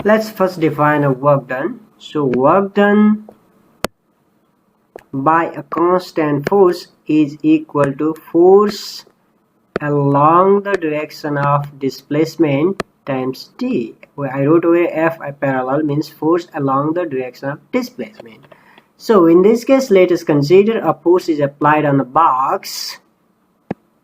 Let's first define a work done. So work done by a constant force is equal to force along the direction of displacement times d. I wrote over F parallel means force along the direction of displacement. So in this case, let us consider a force is applied on the box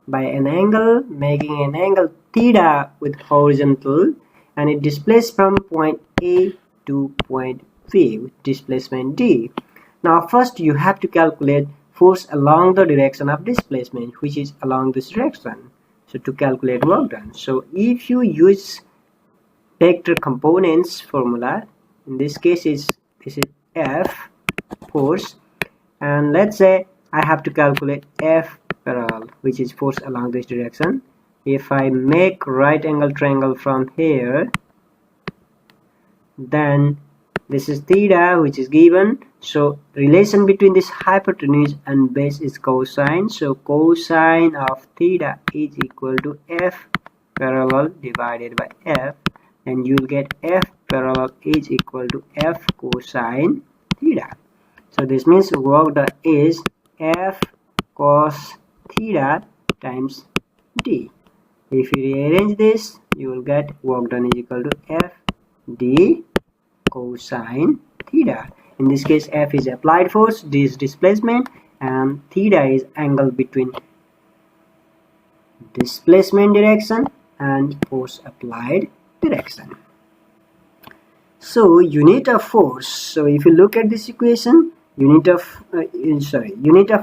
by an angle, making an angle theta with horizontal, and it displaces from point A to point B with displacement d. Now first you have to calculate force along the direction of displacement, which is along this direction. So to calculate work done, so if you use vector components formula, in this case this is F force, and let's say I have to calculate F parallel, which is force along this direction. If I make right angle triangle from here, then this is theta, which is given. So relation between this hypotenuse and base is cosine. So cosine of theta is equal to F parallel divided by F, and you will get F parallel is equal to F cosine theta. So this means work done is F cos theta times d. If you rearrange this, you will get work done is equal to F d cosine theta. In this case, F is applied force, d is displacement, and theta is angle between displacement direction and force applied direction. So unit of force. So if you look at this equation, unit of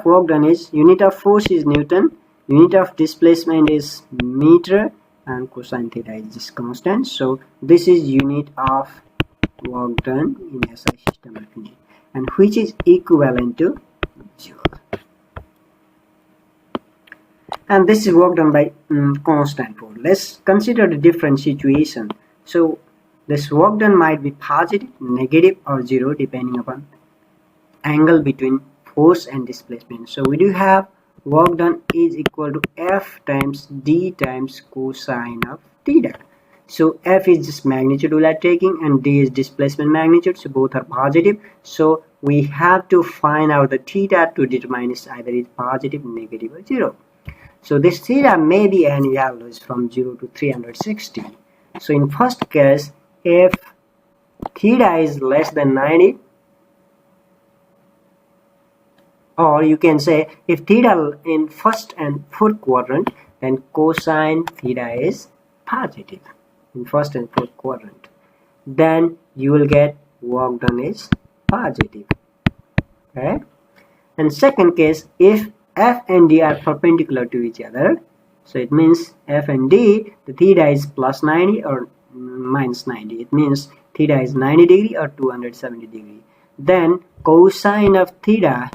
work done is, unit of force is Newton, unit of displacement is meter, and cosine theta is just constant. So this is unit of work done in SI system of unit, and which is equivalent to joule. And this is work done by constant force. Let's consider the different situation. So this work done might be positive, negative, or zero depending upon angle between force and displacement. So we do have work done is equal to F times d times cosine of theta. So F is just magnitude we are taking, and d is displacement magnitude, so both are positive. So we have to find out the theta to determine is either is positive, negative, or zero. So this theta may be any values from 0 to 360. So in first case, if theta is less than 90, or you can say if theta in first and fourth quadrant, then cosine theta is positive in first and fourth quadrant, then you will get work done is positive. Okay. And second case, if F and D are perpendicular to each other, so it means F and D, the theta is plus 90 or minus 90. It means theta is 90 degree or 270 degree. Then cosine of theta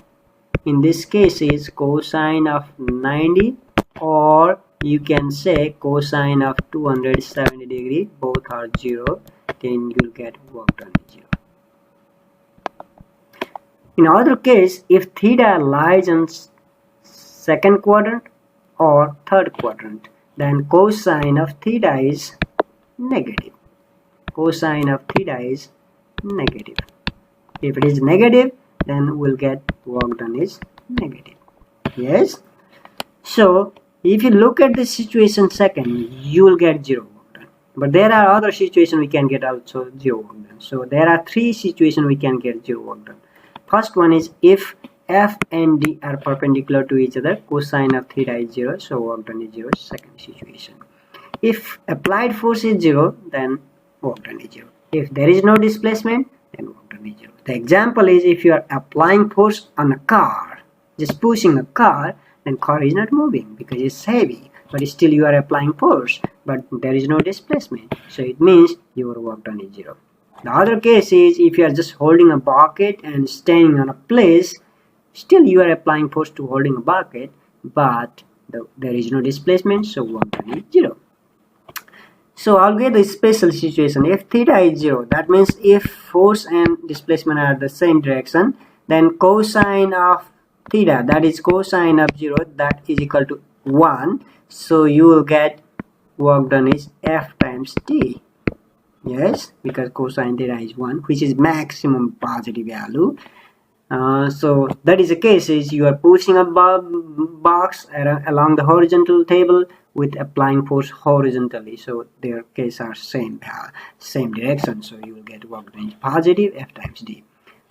in this case is cosine of 90, or you can say cosine of 270 degree. Both are 0. Then you'll get work done is 0. In other case, if theta lies in second quadrant or third quadrant, then cosine of theta is negative. Cosine of theta is negative. If it is negative, then we'll get work done is negative. Yes. So if you look at this situation second, you will get 0 work done. But there are other situations we can get also 0 work done. So there are 3 situations we can get 0 work done. First one is if F and D are perpendicular to each other, cosine of theta is 0, so work done is 0. Second situation. If applied force is 0, then work done is 0. If there is no displacement, then work done is 0. The example is if you are applying force on a car, just pushing a car, then car is not moving because it's heavy, but still you are applying force, but there is no displacement, so it means your work done is 0. The other case is if you are just holding a bucket and standing on a place, still you are applying force to holding a bucket, but there is no displacement, so work done is 0. So I'll get the special situation. If theta is 0, that means if force and displacement are the same direction, then cosine of theta, that is cosine of 0, that is equal to 1. So you will get work done is F times D. Yes, because cosine theta is 1, which is maximum positive value. So that is the case is you are pushing a box along the horizontal table with applying force horizontally. So their case are same direction. So you will get work done is positive F times D.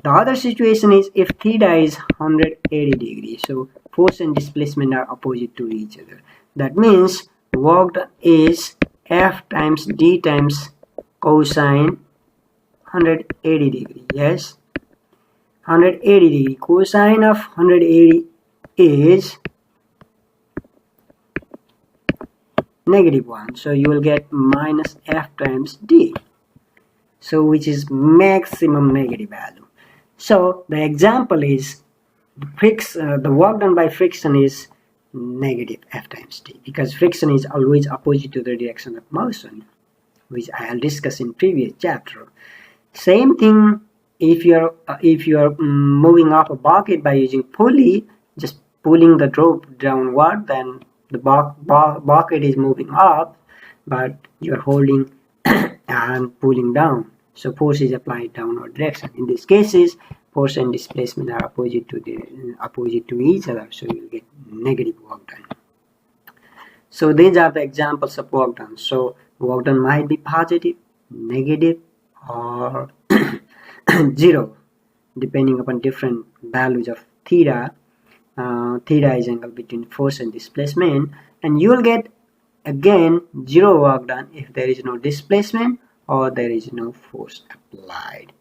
The other situation is if theta is 180 degrees. So force and displacement are opposite to each other. That means work done is F times D times cosine 180 degree. Yes, 180 degree. Cosine of 180 is -1. So you will get minus F times D. So which is maximum negative value. So the example is the work done by friction is negative F times D, because friction is always opposite to the direction of motion, which I will discuss in previous chapter. Same thing if you're moving off a bucket by using pulley, just pulling the rope downward, then the bucket is moving up, but you're holding and pulling down. So force is applied downward direction. In these cases, force and displacement are opposite to each other, so you will get negative work done. So these are the examples of work done. So work done might be positive, negative, or 0, depending upon different values of theta. Theta is angle between force and displacement, and you will get again 0 work done if there is no displacement or there is no force applied.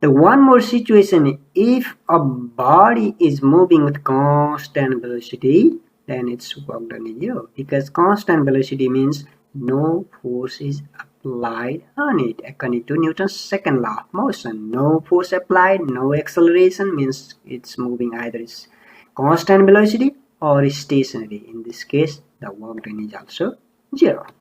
The one more situation, if a body is moving with constant velocity, then its work done is 0, because constant velocity means no force is applied on it according to Newton's second law of motion. No force applied, no acceleration, means it's moving either is constant velocity or is stationary. In this case, the work done is also 0.